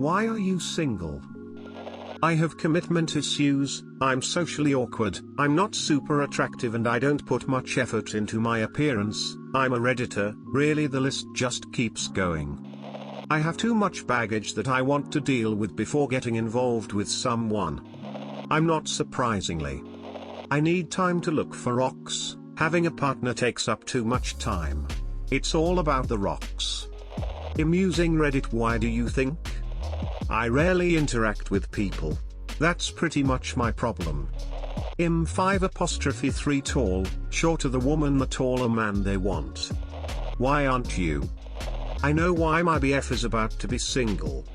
Why are you single? I have commitment issues, I'm socially awkward, I'm not super attractive and I don't put much effort into my appearance, I'm a redditor, really the list just keeps going. I have too much baggage that I want to deal with before getting involved with someone. I'm not surprisingly. I need time to look for rocks, having a partner takes up too much time. It's all about the rocks. Using Reddit. Why do you think? I rarely interact with people. That's pretty much my problem. 5'3" tall, shorter the woman the taller man they want. Why aren't you? I know why my BF is about to be single.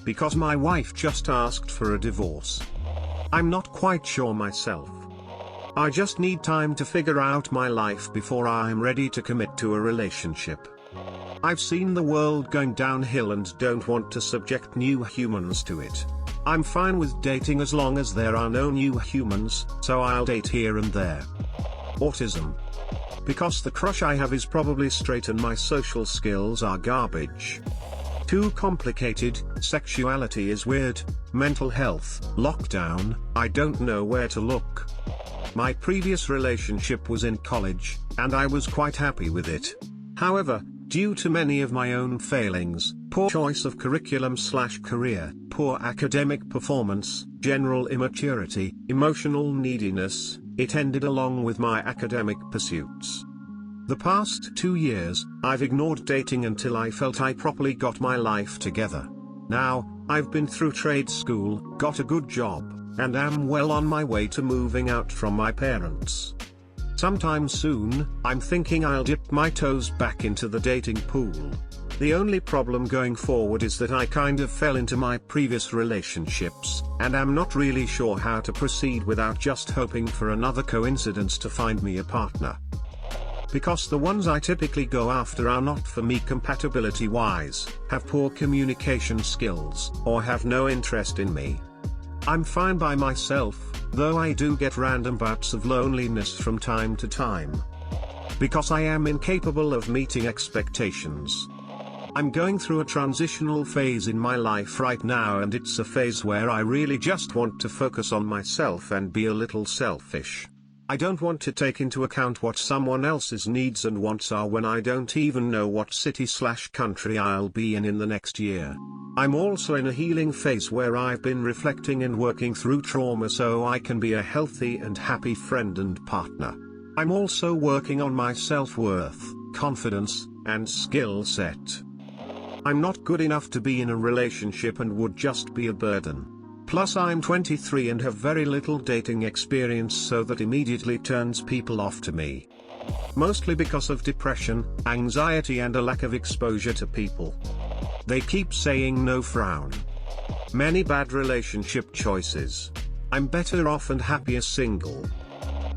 Because my wife just asked for a divorce. I'm not quite sure myself. I just need time to figure out my life before I'm ready to commit to a relationship. I've seen the world going downhill and don't want to subject new humans to it. I'm fine with dating as long as there are no new humans, so I'll date here and there. Autism. Because the crush I have is probably straight and my social skills are garbage. Too complicated, sexuality is weird, mental health, lockdown, I don't know where to look. My previous relationship was in college, and I was quite happy with it. However, due to many of my own failings, poor choice of curriculum/career, poor academic performance, general immaturity, emotional neediness, it ended along with my academic pursuits. The past 2 years, I've ignored dating until I felt I properly got my life together. Now, I've been through trade school, got a good job, and am well on my way to moving out from my parents. Sometime soon, I'm thinking I'll dip my toes back into the dating pool. The only problem going forward is that I kind of fell into my previous relationships, and I'm not really sure how to proceed without just hoping for another coincidence to find me a partner. Because the ones I typically go after are not for me compatibility-wise, have poor communication skills, or have no interest in me. I'm fine by myself, though I do get random bouts of loneliness from time to time. Because I am incapable of meeting expectations. I'm going through a transitional phase in my life right now, and it's a phase where I really just want to focus on myself and be a little selfish. I don't want to take into account what someone else's needs and wants are when I don't even know what city/country I'll be in the next year. I'm also in a healing phase where I've been reflecting and working through trauma so I can be a healthy and happy friend and partner. I'm also working on my self-worth, confidence, and skill set. I'm not good enough to be in a relationship and would just be a burden. Plus I'm 23 and have very little dating experience, so that immediately turns people off to me. Mostly because of depression, anxiety and a lack of exposure to people. They keep saying no, frown. Many bad relationship choices. I'm better off and happier single.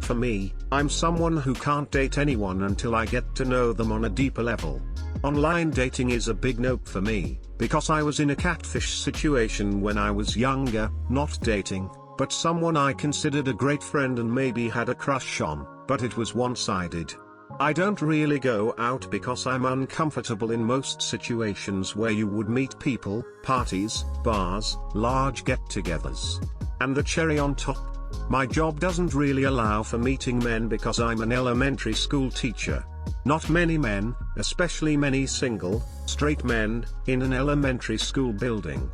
For me, I'm someone who can't date anyone until I get to know them on a deeper level. Online dating is a big no for me, because I was in a catfish situation when I was younger, not dating, but someone I considered a great friend and maybe had a crush on, but it was one-sided. I don't really go out because I'm uncomfortable in most situations where you would meet people, parties, bars, large get-togethers. And the cherry on top, my job doesn't really allow for meeting men because I'm an elementary school teacher. Not many men, especially many single, straight men, in an elementary school building.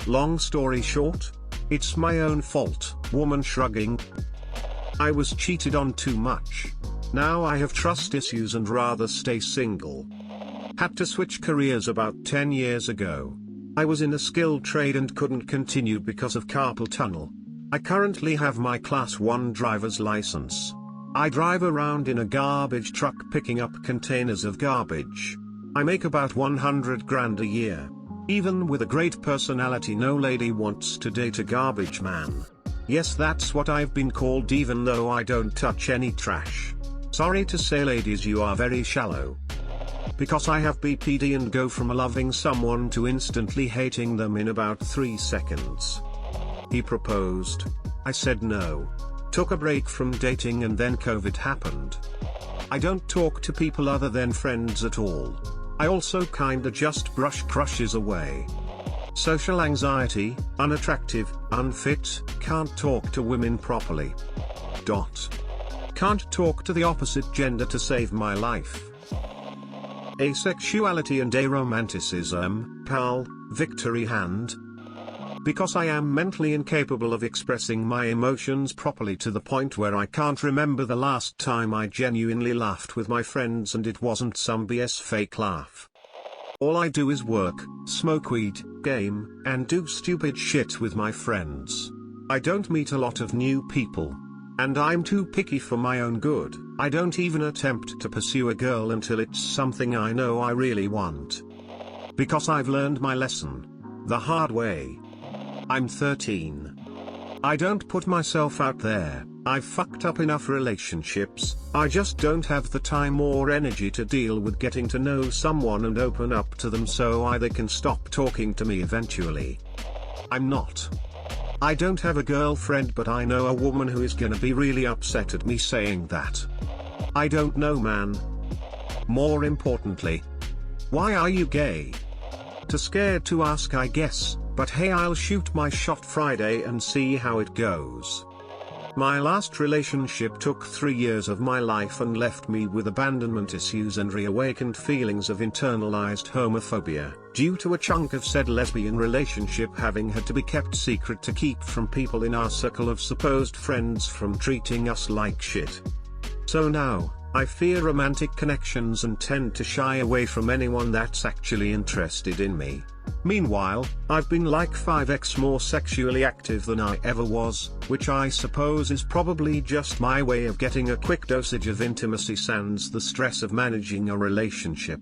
Long story short, it's my own fault, woman shrugging. I was cheated on too much. Now I have trust issues and rather stay single. Had to switch careers about 10 years ago. I was in a skilled trade and couldn't continue because of carpal tunnel. I currently have my Class 1 driver's license. I drive around in a garbage truck picking up containers of garbage. I make about 100 grand a year. Even with a great personality, no lady wants to date a garbage man. Yes, that's what I've been called, even though I don't touch any trash. Sorry to say, ladies, you are very shallow. Because I have BPD and go from loving someone to instantly hating them in about 3 seconds. He proposed. I said no. Took a break from dating and then COVID happened. I don't talk to people other than friends at all. I also kinda just brush crushes away. Social anxiety, unattractive, unfit, can't talk to women properly. Can't talk to the opposite gender to save my life. Asexuality and aromanticism, pal, victory hand. Because I am mentally incapable of expressing my emotions properly to the point where I can't remember the last time I genuinely laughed with my friends, and it wasn't some BS fake laugh. All I do is work, smoke weed, game, and do stupid shit with my friends. I don't meet a lot of new people. And I'm too picky for my own good. I don't even attempt to pursue a girl until it's something I know I really want. Because I've learned my lesson the hard way. I'm 13. I don't put myself out there. I've fucked up enough relationships. I just don't have the time or energy to deal with getting to know someone and open up to them so they can stop talking to me eventually. I don't have a girlfriend, but I know a woman who is gonna be really upset at me saying that. I don't know, man. More importantly, why are you gay? Too scared to ask, I guess, but hey, I'll shoot my shot Friday and see how it goes. My last relationship took 3 years of my life and left me with abandonment issues and reawakened feelings of internalized homophobia, due to a chunk of said lesbian relationship having had to be kept secret to keep from people in our circle of supposed friends from treating us like shit. So now, I fear romantic connections and tend to shy away from anyone that's actually interested in me. Meanwhile, I've been like 5x more sexually active than I ever was, which I suppose is probably just my way of getting a quick dosage of intimacy sans the stress of managing a relationship.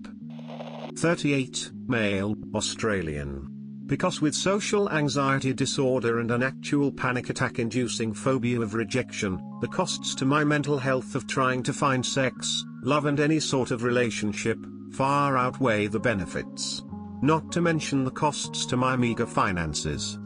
38, male, Australian. Because with social anxiety disorder and an actual panic attack inducing phobia of rejection, the costs to my mental health of trying to find sex, love and any sort of relationship, far outweigh the benefits. Not to mention the costs to my meager finances.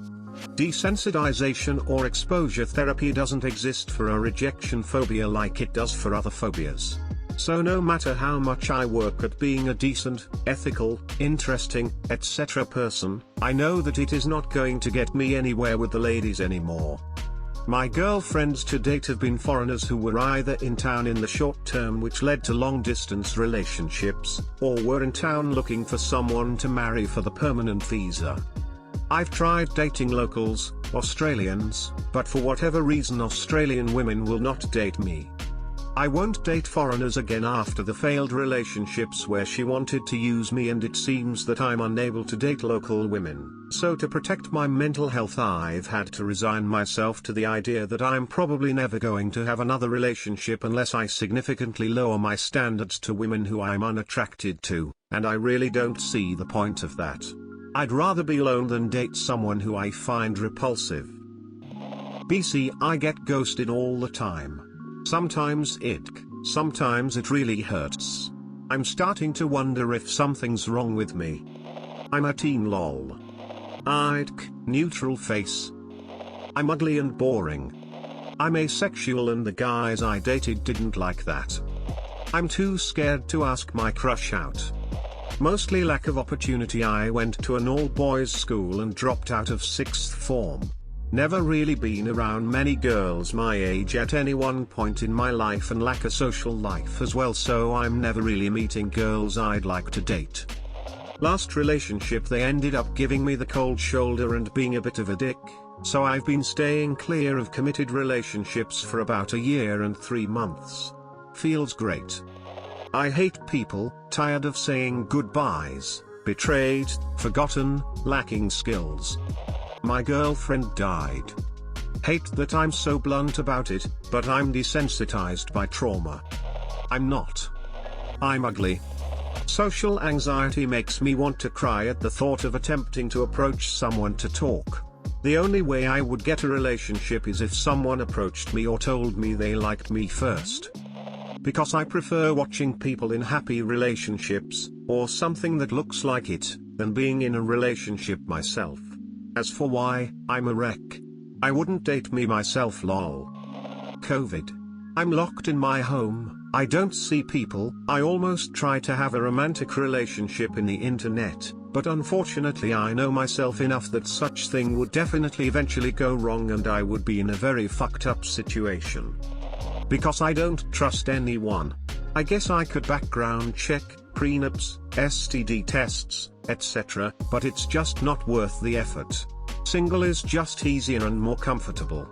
Desensitization or exposure therapy doesn't exist for a rejection phobia like it does for other phobias. So no matter how much I work at being a decent, ethical, interesting, etc. person, I know that it is not going to get me anywhere with the ladies anymore. My girlfriends to date have been foreigners who were either in town in the short term, which led to long-distance relationships, or were in town looking for someone to marry for the permanent visa. I've tried dating locals, Australians, but for whatever reason Australian women will not date me. I won't date foreigners again after the failed relationships where she wanted to use me, and it seems that I'm unable to date local women. So to protect my mental health I've had to resign myself to the idea that I'm probably never going to have another relationship unless I significantly lower my standards to women who I'm unattracted to, and I really don't see the point of that. I'd rather be alone than date someone who I find repulsive. BC, I get ghosted all the time. Sometimes it really hurts. I'm starting to wonder if something's wrong with me. I'm a teen lol. Neutral face. I'm ugly and boring. I'm asexual and the guys I dated didn't like that. I'm too scared to ask my crush out. Mostly lack of opportunity. I went to an all-boys school and dropped out of 6th form. Never really been around many girls my age at any one point in my life and lack a social life as well, so I'm never really meeting girls I'd like to date. Last relationship they ended up giving me the cold shoulder and being a bit of a dick, so I've been staying clear of committed relationships for about a year and 3 months. Feels great. I hate people, tired of saying goodbyes, betrayed, forgotten, lacking skills. My girlfriend died. Hate that I'm so blunt about it, but I'm desensitized by trauma. I'm ugly. Social anxiety makes me want to cry at the thought of attempting to approach someone to talk. The only way I would get a relationship is if someone approached me or told me they liked me first. Because I prefer watching people in happy relationships, or something that looks like it, than being in a relationship myself. As for why I'm a wreck, I wouldn't date me myself lol. COVID. I'm locked in my home, I don't see people. I almost tried to have a romantic relationship in the internet, But unfortunately I know myself enough that such thing would definitely eventually go wrong and I would be in a very fucked up situation. Because I don't trust anyone. I guess I could background check, prenups, STD tests, etc., but it's just not worth the effort. Single is just easier and more comfortable.